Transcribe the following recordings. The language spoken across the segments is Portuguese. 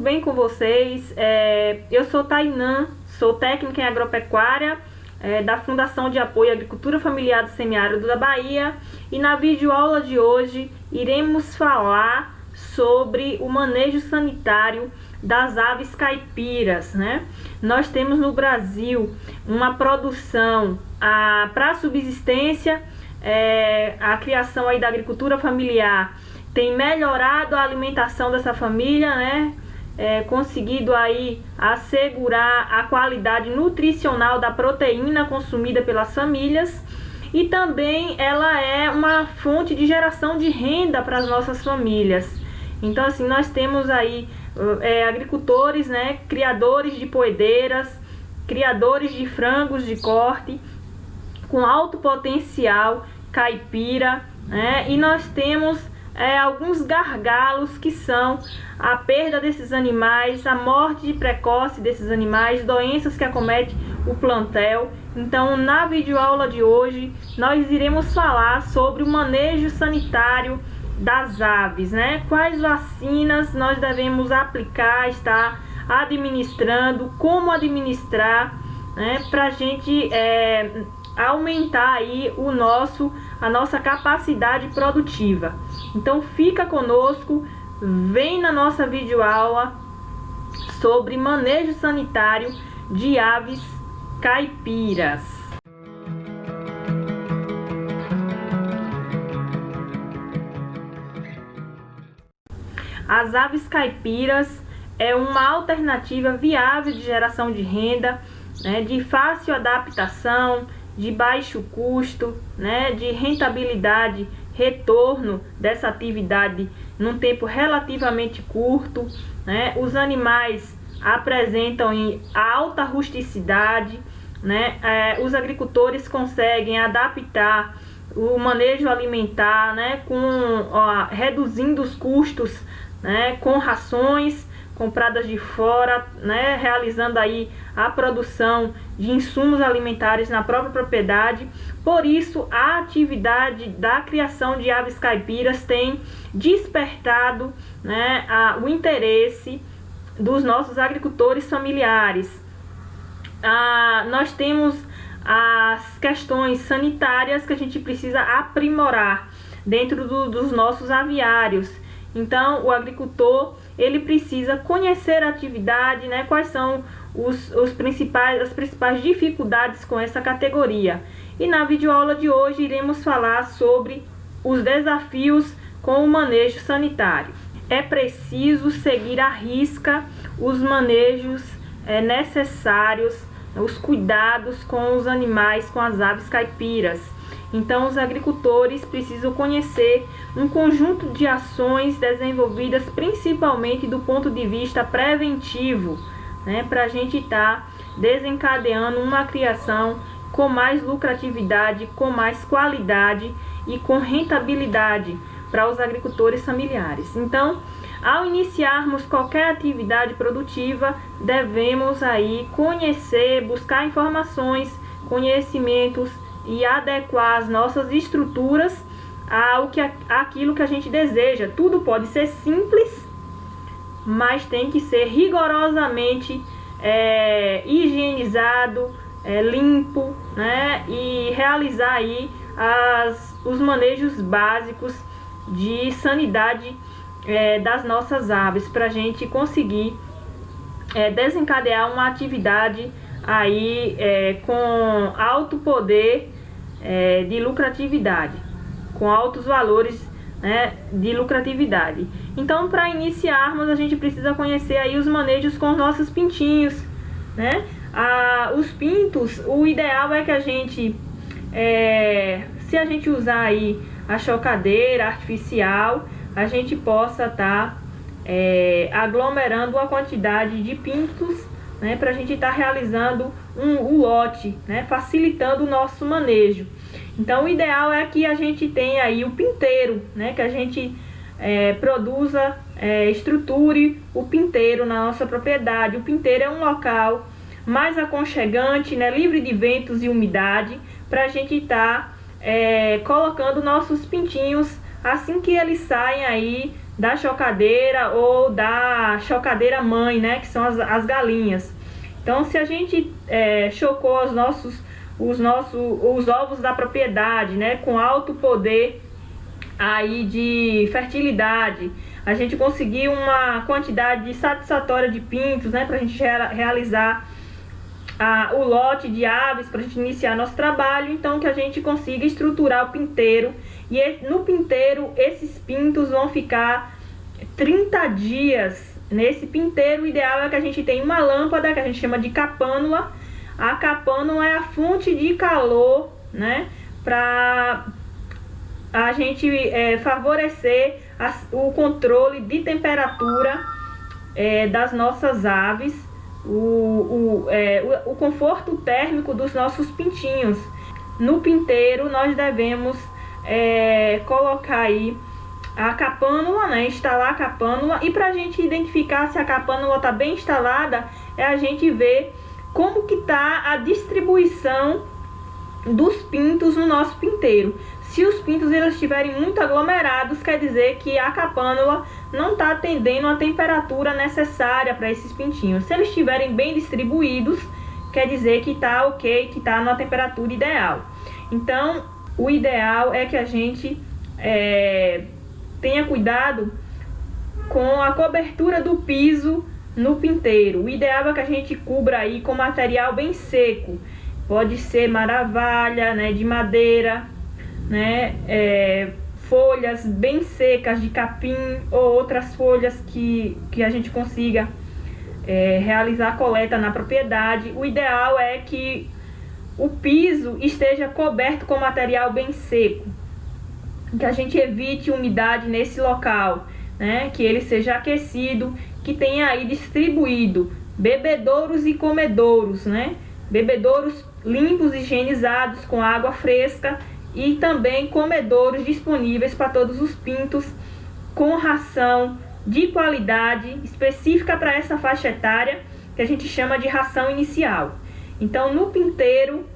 bem com vocês? Eu sou Tainã, sou técnica em agropecuária da Fundação de Apoio à Agricultura Familiar do Semiárido da Bahia, e na videoaula de hoje iremos falar sobre o manejo sanitário das aves caipiras, né? Nós temos no Brasil uma produção para subsistência, a criação aí da agricultura familiar tem melhorado a alimentação dessa família, né? Conseguido aí assegurar a qualidade nutricional da proteína consumida pelas famílias, e também ela é uma fonte de geração de renda para as nossas famílias. Então, assim, nós temos aí agricultores, né, criadores de poedeiras, criadores de frangos de corte com alto potencial caipira, né? E nós temos alguns gargalos, que são a perda desses animais, a morte precoce desses animais, doenças que acometem o plantel. Então, na videoaula de hoje, nós iremos falar sobre o manejo sanitário das aves, né? Quais vacinas nós devemos aplicar, estar administrando, como administrar, né? Para a gente aumentar aí a nossa capacidade produtiva. Então fica conosco, vem na nossa videoaula sobre manejo sanitário de aves caipiras. As aves caipiras é uma alternativa viável de geração de renda, né, de fácil adaptação, de baixo custo, né, de rentabilidade, retorno dessa atividade num tempo relativamente curto, né? Os animais apresentam alta rusticidade, né? Os conseguem adaptar o manejo alimentar, né, reduzindo os custos, né, com rações compradas de fora, né, realizando aí a produção de insumos alimentares na própria propriedade. Por isso, a atividade da criação de aves caipiras tem despertado, né, o interesse dos nossos agricultores familiares. Nós temos as questões sanitárias que a gente precisa aprimorar dentro dos nossos aviários. Então, o agricultor ele precisa conhecer a atividade, né? Quais são as principais dificuldades com essa categoria. E na videoaula de hoje iremos falar sobre os desafios com o manejo sanitário. É preciso seguir à risca os manejos necessários, os cuidados com os animais, com as aves caipiras. Então, os agricultores precisam conhecer um conjunto de ações desenvolvidas principalmente do ponto de vista preventivo, né, para a gente estar desencadeando uma criação com mais lucratividade, com mais qualidade e com rentabilidade para os agricultores familiares. Então, ao iniciarmos qualquer atividade produtiva, devemos aí conhecer, buscar informações, conhecimentos e adequar as nossas estruturas àquilo que a gente deseja. Tudo pode ser simples, mas tem que ser rigorosamente higienizado, limpo, né? E realizar aí os manejos básicos de sanidade das nossas aves, para a gente conseguir desencadear uma atividade aí com alto poder de lucratividade, com altos valores, né, de lucratividade. Então, para iniciarmos, a gente precisa conhecer aí os manejos com os nossos pintinhos, né? Os pintos, o ideal é que a gente, se a gente usar aí a chocadeira artificial, a gente possa estar aglomerando a quantidade de pintos, né, para a gente estar realizando um lote, né, facilitando o nosso manejo. Então, o ideal é que a gente tenha aí o pinteiro, né, que a gente produza, estruture o pinteiro na nossa propriedade. O pinteiro é um local mais aconchegante, né, livre de ventos e umidade, para a gente estar colocando nossos pintinhos assim que eles saem aí da chocadeira ou da chocadeira mãe, né, que são as galinhas. Então, se a gente chocou os ovos da propriedade, né, com alto poder aí de fertilidade, a gente conseguiu uma quantidade satisfatória de pintos, né, para a gente realizar o lote de aves, para a gente iniciar nosso trabalho. Então, que a gente consiga estruturar o pinteiro, e no pinteiro esses pintos vão ficar 30 dias nesse pinteiro. O ideal é que a gente tenha uma lâmpada que a gente chama de capânula. A capânula é a fonte de calor, né, para a gente favorecer o controle de temperatura das nossas aves, o conforto térmico dos nossos pintinhos. No pinteiro nós devemos colocar aí a capânula, né, instalar a capânula. E para a gente identificar se a capânula está bem instalada, é a gente ver como que está a distribuição dos pintos no nosso pinteiro. Se os pintos eles estiverem muito aglomerados, quer dizer que a capânula não está atendendo a temperatura necessária para esses pintinhos. Se eles estiverem bem distribuídos, quer dizer que está ok, que está na temperatura ideal. Então, o ideal é que a gente tenha cuidado com a cobertura do piso no pinteiro. O ideal é que a gente cubra aí com material bem seco. Pode ser maravalha, né, de madeira, né, folhas bem secas de capim ou outras folhas que a gente consiga realizar a coleta na propriedade. O ideal é que o piso esteja coberto com material bem seco, que a gente evite umidade nesse local, né, que ele seja aquecido, que tenha aí distribuído bebedouros e comedouros, né, bebedouros limpos e higienizados com água fresca, e também comedouros disponíveis para todos os pintos, com ração de qualidade específica para essa faixa etária, que a gente chama de ração inicial. Então, no pinteiro,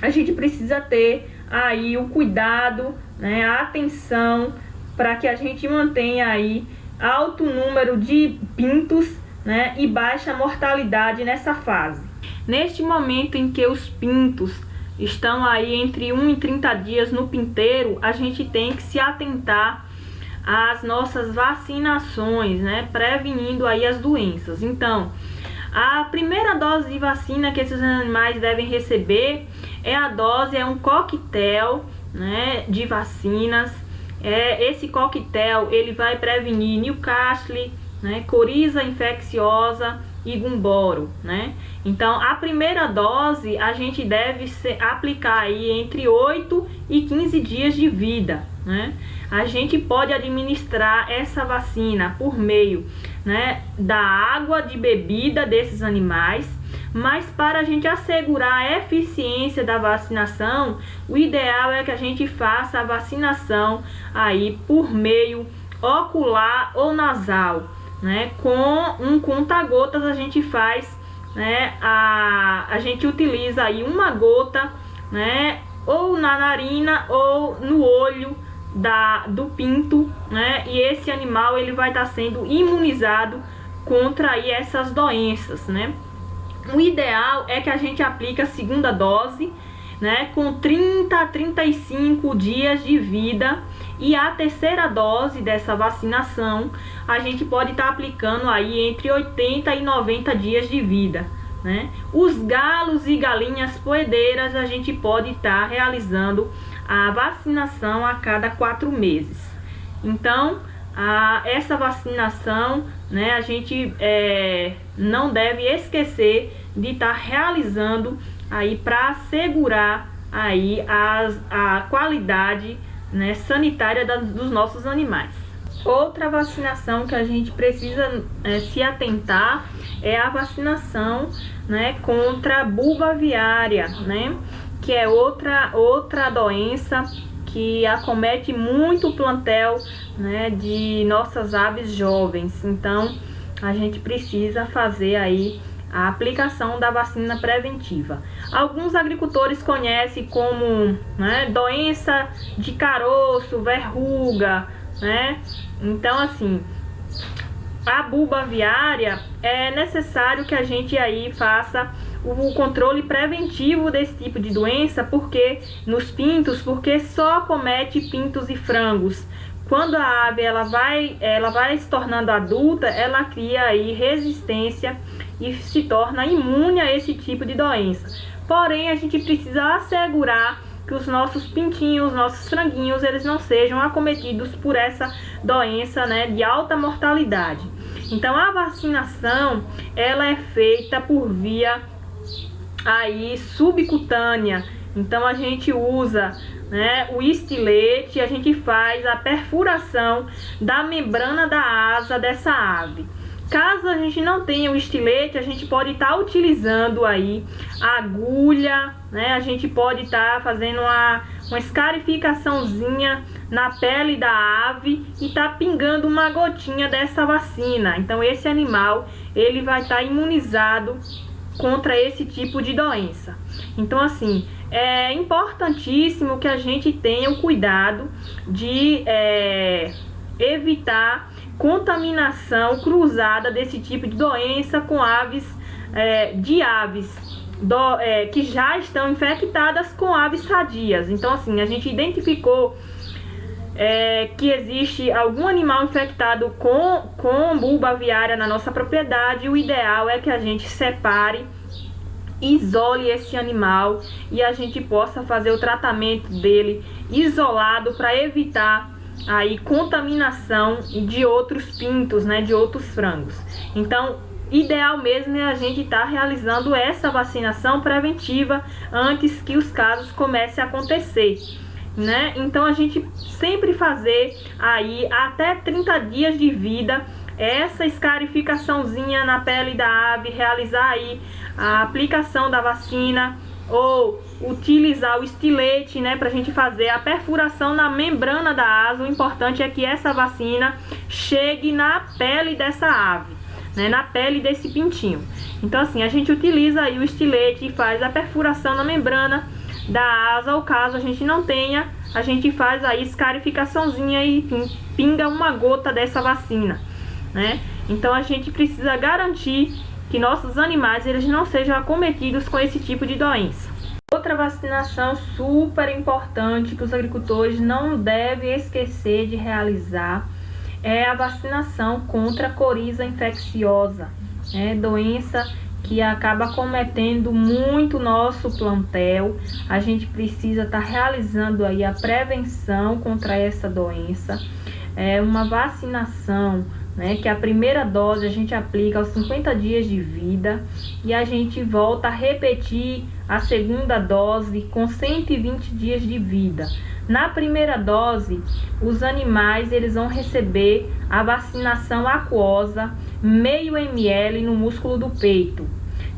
a gente precisa ter aí o cuidado, né, a atenção, para que a gente mantenha aí alto número de pintos, né, e baixa mortalidade nessa fase. Neste momento em que os pintos estão aí entre 1 e 30 dias no pinteiro, a gente tem que se atentar às nossas vacinações, né, prevenindo aí as doenças. Então, a primeira dose de vacina que esses animais devem receber é um coquetel, né, de vacinas. Esse coquetel ele vai prevenir Newcastle, né, coriza infecciosa e gumboro, né? Então, a primeira dose a gente deve aplicar aí entre 8 e 15 dias de vida, né? A gente pode administrar essa vacina por meio, né, da água de bebida desses animais, mas para a gente assegurar a eficiência da vacinação, o ideal é que a gente faça a vacinação aí por meio ocular ou nasal, né? Com um conta-gotas a gente faz, né, a gente utiliza aí uma gota, né, ou na narina ou no olho do pinto, né, e esse animal ele vai estar sendo imunizado contra aí essas doenças, né. O ideal é que a gente aplique a segunda dose, né, com 30 a 35 dias de vida, e a terceira dose dessa vacinação a gente pode estar aplicando aí entre 80 e 90 dias de vida, né? Os galos e galinhas poedeiras a gente pode estar realizando a vacinação a cada 4 meses. Então, essa vacinação, né, a gente não deve esquecer de estar realizando aí para assegurar aí a qualidade, né, sanitária dos nossos animais. Outra vacinação que a gente precisa se atentar é a vacinação, né, contra a bulba aviária, né, que é outra doença que acomete muito o plantel, né, de nossas aves jovens. Então, a gente precisa fazer aí a aplicação da vacina preventiva. Alguns agricultores conhecem como, né, doença de caroço, verruga, né? Então, assim, a bulba aviária, é necessário que a gente aí faça o controle preventivo desse tipo de doença, porque nos pintos, porque só acomete pintos e frangos. Quando a ave ela vai se tornando adulta, ela cria aí resistência e se torna imune a esse tipo de doença. Porém, a gente precisa assegurar que os nossos pintinhos, nossos franguinhos, eles não sejam acometidos por essa doença, né, de alta mortalidade. Então, a vacinação, ela é feita por via aí subcutânea. Então, a gente usa, né, o estilete, a gente faz a perfuração da membrana da asa dessa ave. Caso a gente não tenha o estilete, a gente pode estar utilizando aí a agulha, né? A gente pode estar fazendo uma escarificaçãozinha na pele da ave e tá pingando uma gotinha dessa vacina. Então esse animal, ele vai estar imunizado contra esse tipo de doença. Então, assim, é importantíssimo que a gente tenha o cuidado de evitar contaminação cruzada desse tipo de doença com aves, que já estão infectadas com aves sadias. Então, assim, a gente identificou que existe algum animal infectado com bulba aviária na nossa propriedade. O ideal é que a gente separe, isole esse animal e a gente possa fazer o tratamento dele isolado para evitar aí contaminação de outros pintos, né, de outros frangos. Então, ideal mesmo é a gente estar realizando essa vacinação preventiva antes que os casos comecem a acontecer, né? Então, a gente sempre fazer aí até 30 dias de vida essa escarificaçãozinha na pele da ave, realizar aí a aplicação da vacina ou utilizar o estilete, né, para a gente fazer a perfuração na membrana da asa. O importante é que essa vacina chegue na pele dessa ave, né, na pele desse pintinho. Então, assim, a gente utiliza aí o estilete e faz a perfuração na membrana da asa, ou caso a gente não tenha, a gente faz aí escarificaçãozinha e pinga uma gota dessa vacina, né? Então a gente precisa garantir que nossos animais eles não sejam acometidos com esse tipo de doença. Outra vacinação super importante que os agricultores não devem esquecer de realizar é a vacinação contra a coriza infecciosa, doença que acaba cometendo muito nosso plantel. A gente precisa estar realizando aí a prevenção contra essa doença. É uma vacinação, né, que a primeira dose a gente aplica aos 50 dias de vida e a gente volta a repetir a segunda dose com 120 dias de vida. Na primeira dose, os animais eles vão receber a vacinação aquosa, meio ml no músculo do peito.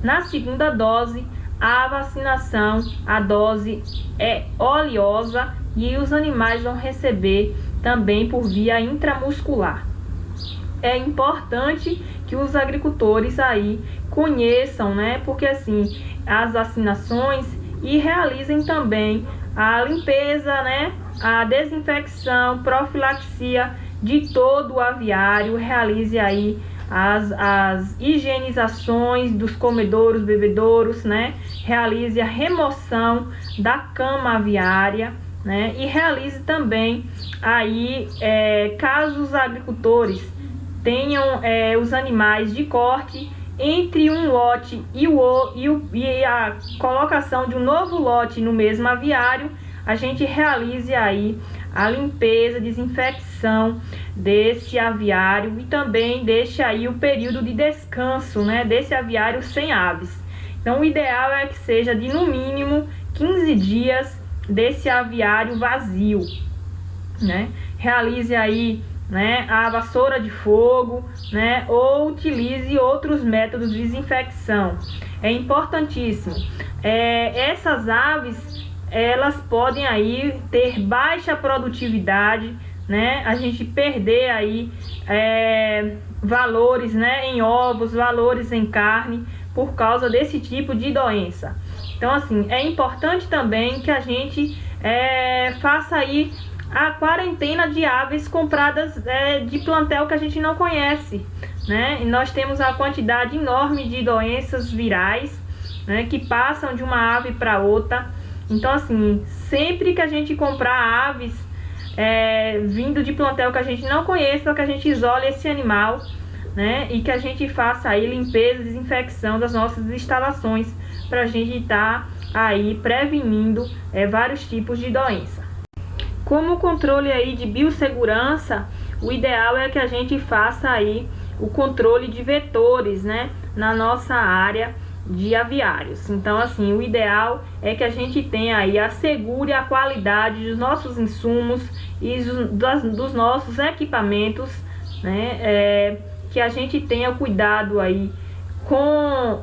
Na segunda dose, a vacinação, a dose é oleosa e os animais vão receber também por via intramuscular. É importante que os agricultores aí conheçam, né? Porque assim, as vacinações e realizem também a limpeza, né? A desinfecção, profilaxia de todo o aviário. Realize aí as higienizações dos comedouros, bebedouros, né? Realize a remoção da cama aviária, né? E realize também aí, caso os agricultores tenham os animais de corte entre um lote e a colocação de um novo lote no mesmo aviário, a gente realize aí a limpeza, desinfecção desse aviário e também deixe aí o período de descanso, né, desse aviário sem aves. Então o ideal é que seja de no mínimo 15 dias desse aviário vazio, né? Realize aí, né, a vassoura de fogo, né, ou utilize outros métodos de desinfecção. É importantíssimo. Essas aves, elas podem aí ter baixa produtividade, né, a gente perder aí valores, né, em ovos, valores em carne, por causa desse tipo de doença. Então, assim, é importante também que a gente faça aí a quarentena de aves compradas de plantel que a gente não conhece, né? E nós temos a quantidade enorme de doenças virais, né, que passam de uma ave para outra. Então, assim, sempre que a gente comprar aves vindo de plantel que a gente não conheça, que a gente isole esse animal, né, e que a gente faça aí limpeza e desinfecção das nossas instalações, para a gente estar aí prevenindo vários tipos de doença. Como controle aí de biossegurança, o ideal é que a gente faça aí o controle de vetores, né, na nossa área de aviários. Então, assim, o ideal é que a gente tenha aí, assegure a qualidade dos nossos insumos e dos nossos equipamentos, né, que a gente tenha cuidado aí com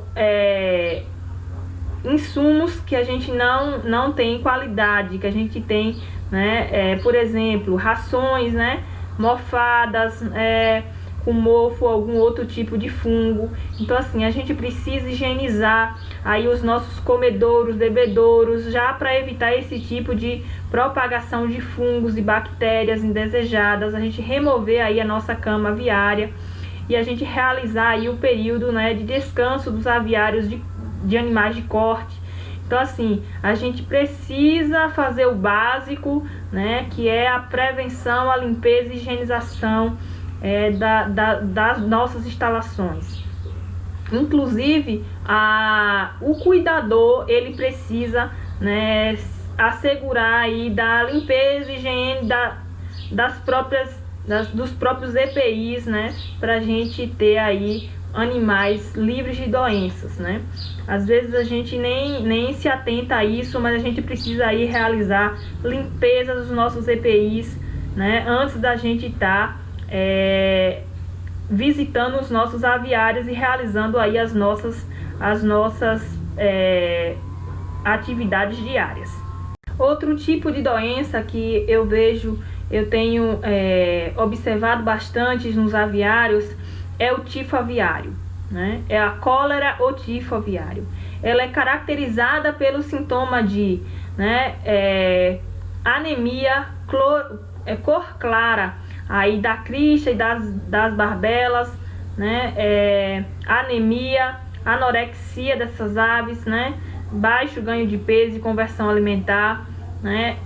insumos que a gente não tem qualidade, que a gente tem, né, por exemplo, rações, né, mofadas, com mofo, algum outro tipo de fungo. Então, assim, a gente precisa higienizar aí os nossos comedouros, bebedouros, já para evitar esse tipo de propagação de fungos e bactérias indesejadas. A gente remover aí a nossa cama aviária e a gente realizar aí o período, né, de descanso dos aviários de animais de corte. Então, assim, a gente precisa fazer o básico, né, que é a prevenção, a limpeza e higienização das nossas instalações. Inclusive, o cuidador, ele precisa, né, assegurar aí da limpeza e higiene dos próprios EPIs, né, para a gente ter aí animais livres de doenças, né? Às vezes a gente nem se atenta a isso, mas a gente precisa aí realizar limpeza dos nossos EPIs, né, antes da gente estar visitando os nossos aviários e realizando aí as nossas atividades diárias. Outro tipo de doença que eu tenho observado bastante nos aviários é o tifo aviário, né? É a cólera ou tifo aviário. Ela é caracterizada pelo sintoma de, né, anemia, cor clara aí da crista e das barbelas, né, anemia, anorexia dessas aves, né, baixo ganho de peso e conversão alimentar, né.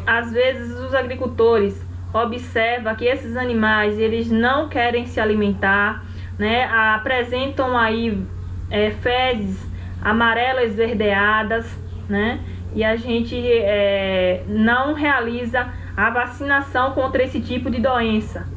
Às vezes os agricultores observam que esses animais, eles não querem se alimentar, né, apresentam aí fezes amarelas esverdeadas, né, e a gente não realiza a vacinação contra esse tipo de doença.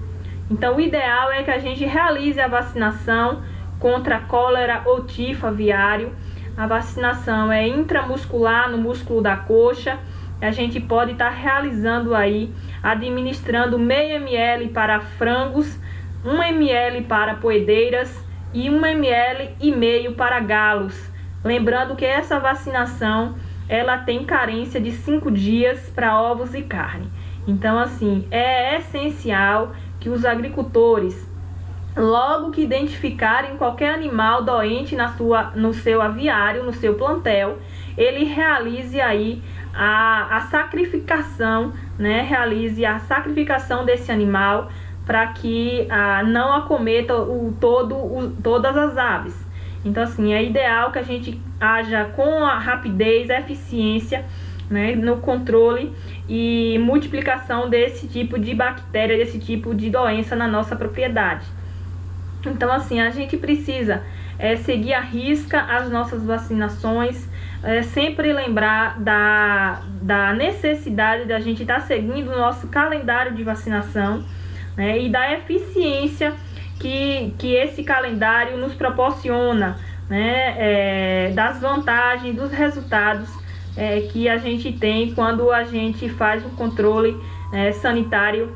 Então, o ideal é que a gente realize a vacinação contra a cólera ou tifo aviário. A vacinação é intramuscular no músculo da coxa. A gente pode estar realizando aí, administrando meio ml para frangos, 1 ml para poedeiras e 1 ml e meio para galos. Lembrando que essa vacinação, ela tem carência de 5 dias para ovos e carne. Então, assim, é essencial que os agricultores, logo que identificarem qualquer animal doente no seu aviário, no seu plantel, ele realize aí a sacrificação, né? Realize a sacrificação desse animal para que não acometa todas as aves. Então, assim, é ideal que a gente haja com a rapidez, a eficiência, né, no controle e multiplicação desse tipo de bactéria, desse tipo de doença na nossa propriedade. Então, assim, a gente precisa seguir à risca as nossas vacinações, sempre lembrar da necessidade da gente estar seguindo o nosso calendário de vacinação, né, e da eficiência que esse calendário nos proporciona, né, das vantagens, dos resultados que a gente tem quando a gente faz um controle sanitário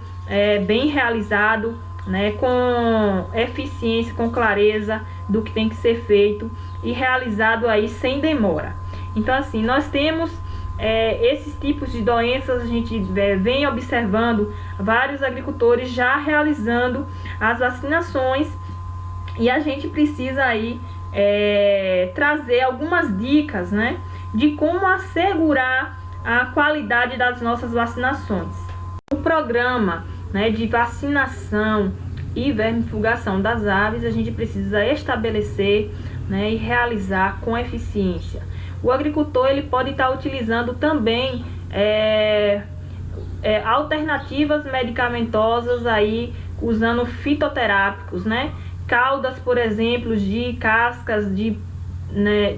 bem realizado, né, com eficiência, com clareza do que tem que ser feito e realizado aí sem demora. Então, assim, nós temos esses tipos de doenças, a gente vem observando vários agricultores já realizando as vacinações, e a gente precisa aí trazer algumas dicas, né, de como assegurar a qualidade das nossas vacinações. O programa, né, de vacinação e vermifugação das aves, a gente precisa estabelecer, né, e realizar com eficiência. O agricultor ele pode estar utilizando também alternativas medicamentosas aí, usando fitoterápicos, né? Caudas, por exemplo, de cascas de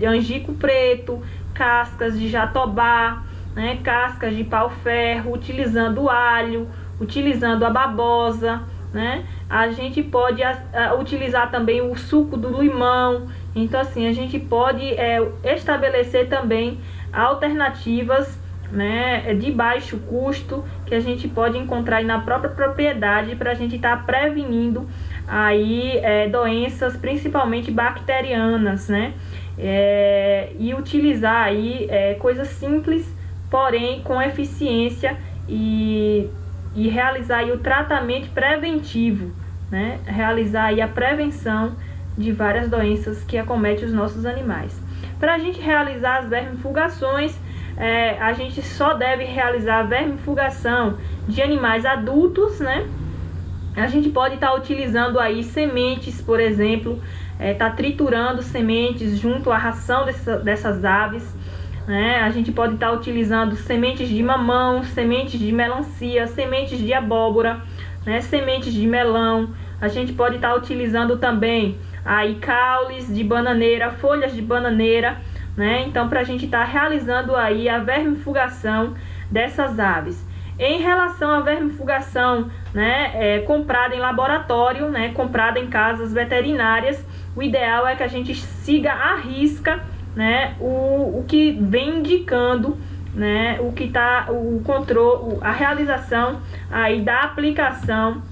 angico preto, cascas de jatobá, né? Cascas de pau-ferro, utilizando alho, utilizando a babosa, né? A gente pode utilizar também o suco do limão. Então, assim, a gente pode estabelecer também alternativas, né, de baixo custo, que a gente pode encontrar aí na própria propriedade, para a gente estar prevenindo aí doenças, principalmente bacterianas, né? E utilizar aí coisas simples, porém com eficiência, e realizar aí o tratamento preventivo, né? Realizar aí a prevenção de várias doenças que acometem os nossos animais. Para a gente realizar as vermifugações, a gente só deve realizar a vermifugação de animais adultos, né? A gente pode estar utilizando aí sementes, por exemplo, tá triturando sementes junto à ração dessas aves, né? A gente pode estar utilizando sementes de mamão, sementes de melancia, sementes de abóbora, né? Sementes de melão. A gente pode estar utilizando também aí caules de bananeira, folhas de bananeira, né? Então, para a gente estar realizando aí a vermifugação dessas aves. Em relação à vermifugação, né, comprada em laboratório, né, comprada em casas veterinárias, o ideal é que a gente siga à risca, né, o que vem indicando, né, o que está o controle, a realização aí da aplicação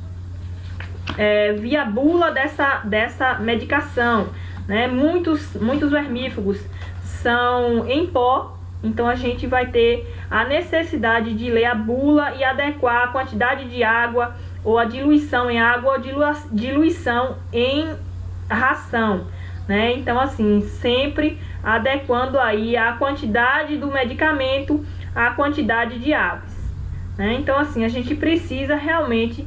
via bula dessa medicação, né? Muitos vermífugos são em pó, então a gente vai ter a necessidade de ler a bula e adequar a quantidade de água, ou a diluição em água, ou diluição em ração, né? Então, assim, sempre adequando aí a quantidade do medicamento à quantidade de aves, né? Então, assim, a gente precisa realmente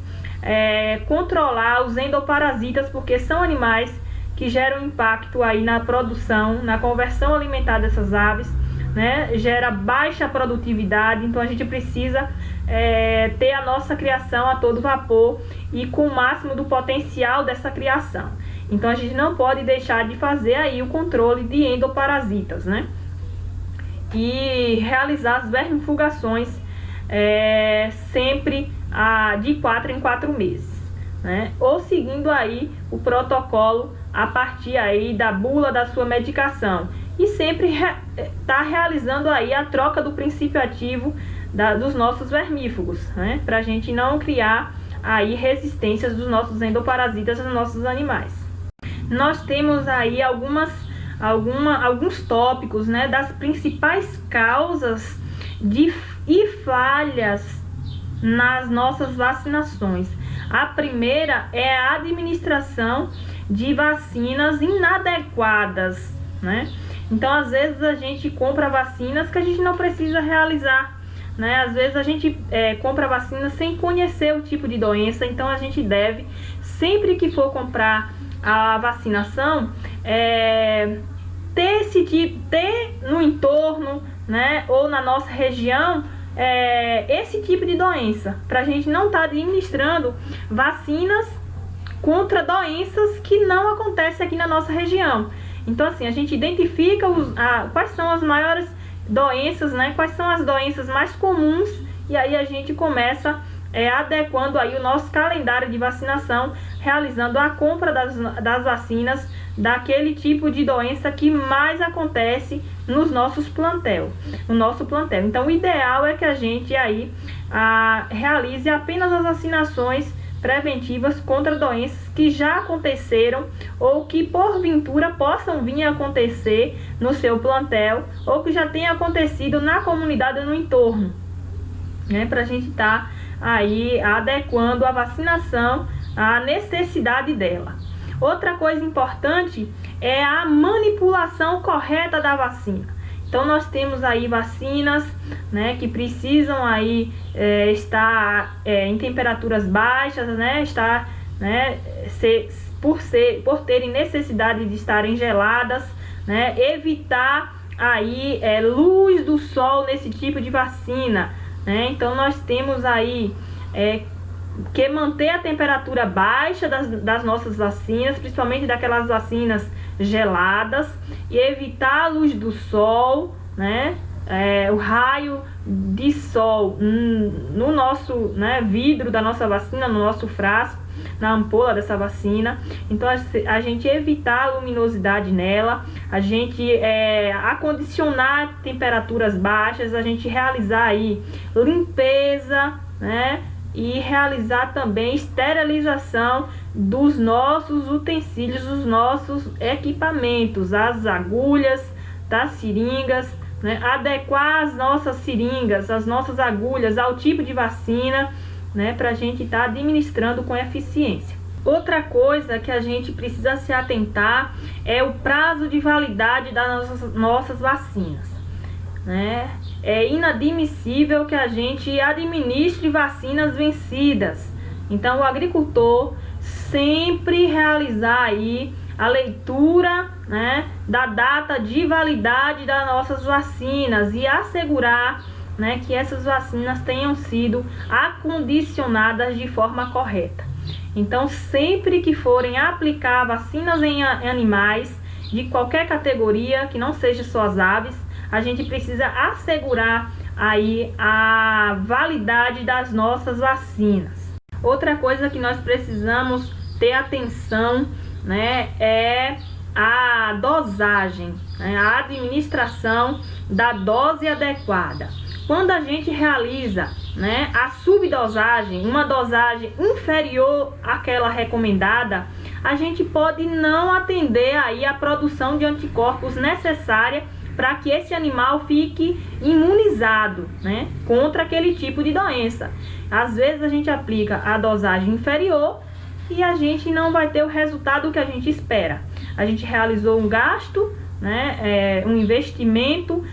controlar os endoparasitas, porque são animais que geram impacto aí na produção, na conversão alimentar dessas aves, né? Gera baixa produtividade, então a gente precisa ter a nossa criação a todo vapor e com o máximo do potencial dessa criação. Então a gente não pode deixar de fazer aí o controle de endoparasitas, né? E realizar as vermifugações sempre de 4 em 4 meses, né? Ou seguindo aí o protocolo a partir aí da bula da sua medicação, e sempre tá realizando aí a troca do princípio ativo dos nossos vermífugos, né? Para a gente não criar aí resistências dos nossos endoparasitas nos nossos animais. Nós temos aí alguns tópicos, né, das principais causas e falhas nas nossas vacinações. A primeira é a administração de vacinas inadequadas, né? Então, às vezes a gente compra vacinas que a gente não precisa realizar, né? Às vezes a gente compra vacinas sem conhecer o tipo de doença. Então, a gente deve, sempre que for comprar a vacinação, ter no entorno, né, ou na nossa região, esse tipo de doença, para a gente não estar administrando vacinas contra doenças que não acontecem aqui na nossa região. Então, assim, a gente identifica quais são as maiores doenças, né, quais são as doenças mais comuns, e aí a gente começa adequando aí o nosso calendário de vacinação, realizando a compra das vacinas daquele tipo de doença que mais acontece no nosso plantel. Então, o ideal é que a gente aí realize apenas as vacinações preventivas contra doenças que já aconteceram ou que porventura possam vir a acontecer no seu plantel, ou que já tenha acontecido na comunidade no entorno, né, para a gente estar aí adequando a vacinação à necessidade dela. Outra coisa importante é a manipulação correta da vacina. Então nós temos aí vacinas, né, que precisam aí estar em temperaturas baixas, né, por terem necessidade de estarem geladas, né, evitar aí luz do sol nesse tipo de vacina, né? Então nós temos aí que manter a temperatura baixa das nossas vacinas, principalmente daquelas vacinas geladas, e evitar a luz do sol, né? O raio de sol no nosso, né, vidro da nossa vacina, no nosso frasco, na ampola dessa vacina. Então a gente evitar a luminosidade nela, a gente acondicionar temperaturas baixas, a gente realizar aí limpeza, né, e realizar também esterilização dos nossos utensílios, dos nossos equipamentos, as agulhas, das seringas, né, adequar as nossas seringas, as nossas agulhas ao tipo de vacina, né, para a gente estar administrando com eficiência. Outra coisa que a gente precisa se atentar é o prazo de validade das nossas vacinas, né? É inadmissível que a gente administre vacinas vencidas. Então o agricultor sempre realizar aí a leitura, né, da data de validade das nossas vacinas e assegurar, né, que essas vacinas tenham sido acondicionadas de forma correta. Então, sempre que forem aplicar vacinas em animais de qualquer categoria, que não seja só as aves, a gente precisa assegurar aí a validade das nossas vacinas. Outra coisa que nós precisamos ter atenção, né, é a dosagem, né, a administração da dose adequada. Quando a gente realiza, né, a subdosagem, uma dosagem inferior àquela recomendada, a gente pode não atender aí a produção de anticorpos necessária para que esse animal fique imunizado, né, contra aquele tipo de doença. Às vezes a gente aplica a dosagem inferior e a gente não vai ter o resultado que a gente espera. A gente realizou um gasto, né, um investimento,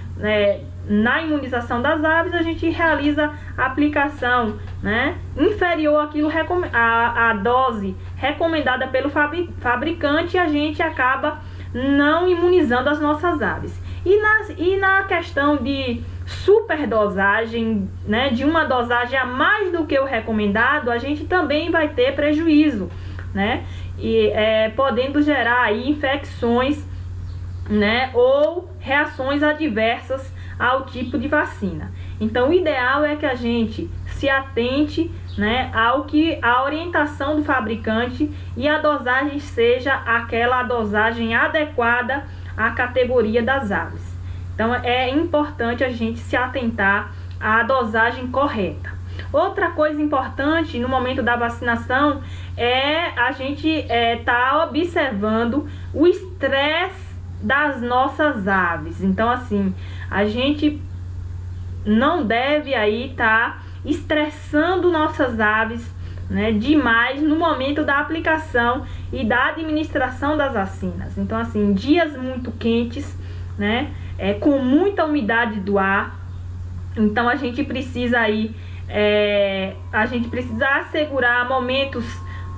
na imunização das aves, a gente realiza a aplicação, né, inferior àquilo, a dose recomendada pelo fabricante, e a gente acaba não imunizando as nossas aves. E na questão de superdosagem, né, de uma dosagem a mais do que o recomendado, a gente também vai ter prejuízo, né, e podendo gerar aí infecções, né, ou reações adversas ao tipo de vacina. Então o ideal é que a gente se atente, né, a orientação do fabricante, e a dosagem seja aquela dosagem adequada à categoria das aves. Então é importante a gente se atentar à dosagem correta. Outra coisa importante no momento da vacinação é a gente tá observando o estresse das nossas aves. Então assim, a gente não deve aí estar estressando nossas aves, né, demais no momento da aplicação e da administração das vacinas. Então assim, dias muito quentes, né, com muita umidade do ar, então a gente precisa aí assegurar momentos,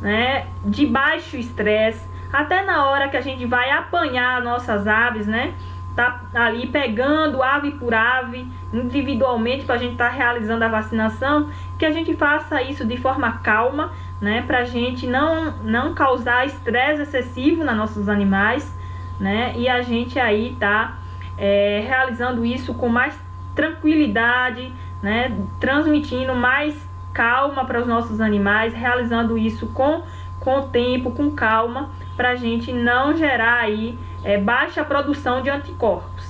né, de baixo estresse, até na hora que a gente vai apanhar nossas aves, né, tá ali pegando ave por ave individualmente para a gente estar realizando a vacinação, que a gente faça isso de forma calma, né, para a gente não causar estresse excessivo nos nossos animais, né, e a gente aí tá realizando isso com mais tranquilidade, né, transmitindo mais calma para os nossos animais, realizando isso com tempo, com calma, para a gente não gerar aí baixa produção de anticorpos.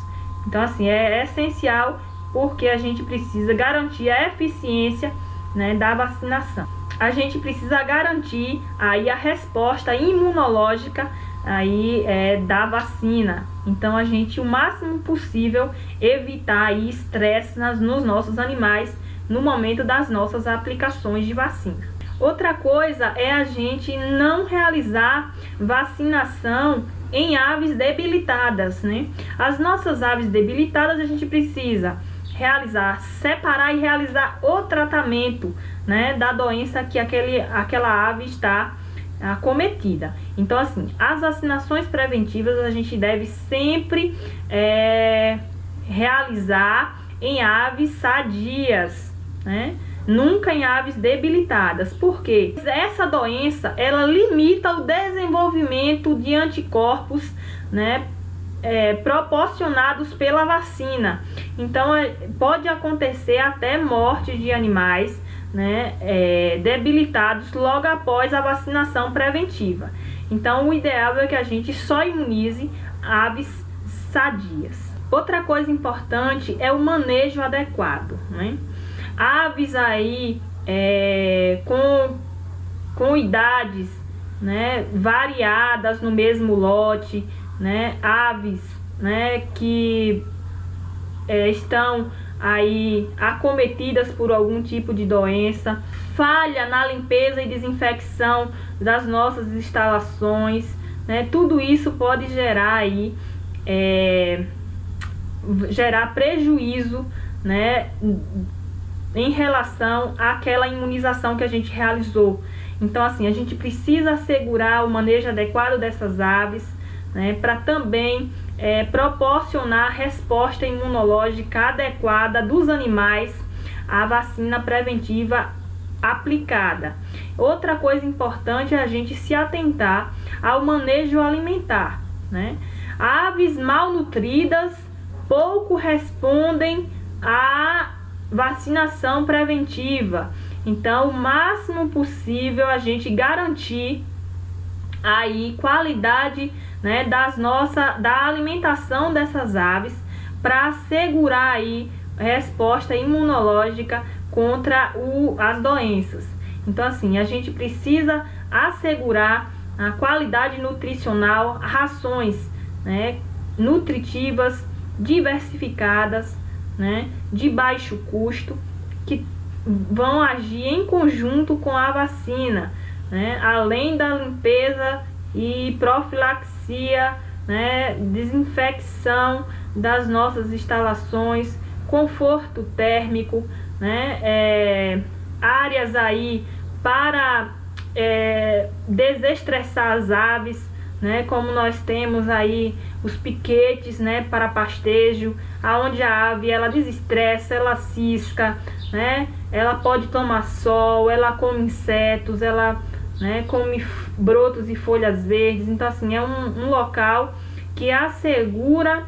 Então assim, é essencial, porque a gente precisa garantir a eficiência, né, da vacinação. A gente precisa garantir aí a resposta imunológica aí da vacina. Então a gente, o máximo possível, evitar aí estresse nos nossos animais no momento das nossas aplicações de vacina. Outra coisa é a gente não realizar vacinação em aves debilitadas, né? As nossas aves debilitadas a gente precisa separar e realizar o tratamento, né, da doença que aquela ave está acometida. Então, assim, as vacinações preventivas a gente deve sempre realizar em aves sadias, né? Nunca em aves debilitadas, porque essa doença ela limita o desenvolvimento de anticorpos, né, proporcionados pela vacina. Então pode acontecer até morte de animais, né, debilitados logo após a vacinação preventiva. Então o ideal é que a gente só imunize aves sadias. Outra coisa importante é o manejo adequado, né? Aves aí com idades, né, variadas no mesmo lote, né, aves, né, que estão aí acometidas por algum tipo de doença, falha na limpeza e desinfecção das nossas instalações, né, tudo isso pode gerar aí gerar prejuízo, né, em relação àquela imunização que a gente realizou. Então, assim, a gente precisa assegurar o manejo adequado dessas aves, né, para também proporcionar resposta imunológica adequada dos animais à vacina preventiva aplicada. Outra coisa importante é a gente se atentar ao manejo alimentar, né? Aves malnutridas pouco respondem à vacinação preventiva. Então, o máximo possível a gente garantir aí qualidade, né, da alimentação dessas aves para assegurar aí resposta imunológica contra as doenças. Então, assim, a gente precisa assegurar a qualidade nutricional, rações, né, nutritivas, diversificadas, né, de baixo custo, que vão agir em conjunto com a vacina, né, além da limpeza e profilaxia, né, desinfecção das nossas instalações, conforto térmico, né, áreas aí para desestressar as aves, né, como nós temos aí os piquetes, né, para pastejo, aonde a ave ela desestressa, ela cisca, né, ela pode tomar sol, ela come insetos, ela, né, come brotos e folhas verdes. Então, assim, é um local que assegura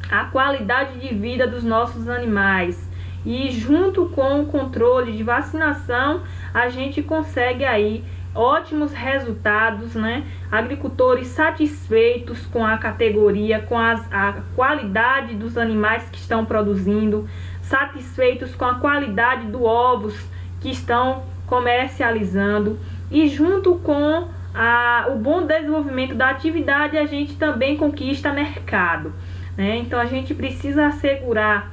a qualidade de vida dos nossos animais. E junto com o controle de vacinação, a gente consegue aí ótimos resultados, né? Agricultores satisfeitos com a categoria, com a qualidade dos animais que estão produzindo, satisfeitos com a qualidade dos ovos que estão comercializando, e junto com o bom desenvolvimento da atividade, a gente também conquista mercado, né? Então a gente precisa assegurar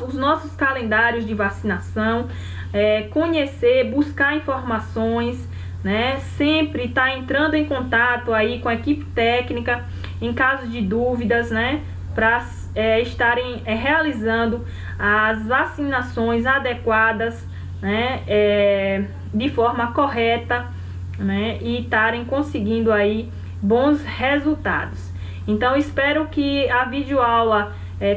os nossos calendários de vacinação, conhecer, buscar informações, né? Sempre estar entrando em contato aí com a equipe técnica em caso de dúvidas, né? Para estarem realizando as vacinações adequadas, né? De forma correta, né? E estarem conseguindo aí bons resultados. Então, espero que a videoaula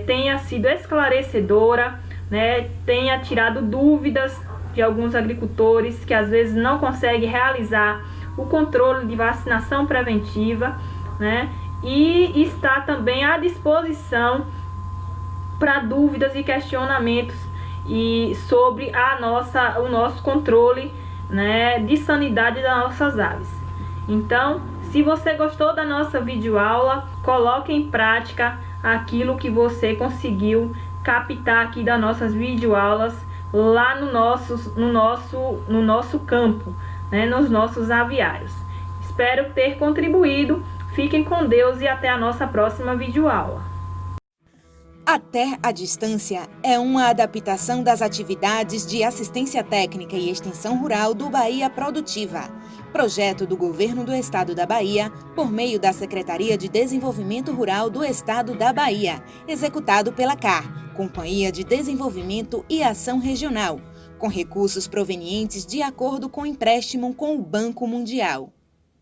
tenha sido esclarecedora, né, tenha tirado dúvidas de alguns agricultores que às vezes não conseguem realizar o controle de vacinação preventiva, né, e está também à disposição para dúvidas e questionamentos sobre o nosso controle, né, de sanidade das nossas aves. Então, se você gostou da nossa videoaula, coloque em prática aquilo que você conseguiu captar aqui das nossas videoaulas lá no nosso campo, né, nos nossos aviários. Espero ter contribuído. Fiquem com Deus e até a nossa próxima videoaula. A TER à Distância é uma adaptação das atividades de assistência técnica e extensão rural do Bahia Produtiva, projeto do Governo do Estado da Bahia, por meio da Secretaria de Desenvolvimento Rural do Estado da Bahia, executado pela CAR, Companhia de Desenvolvimento e Ação Regional, com recursos provenientes de acordo com empréstimo com o Banco Mundial.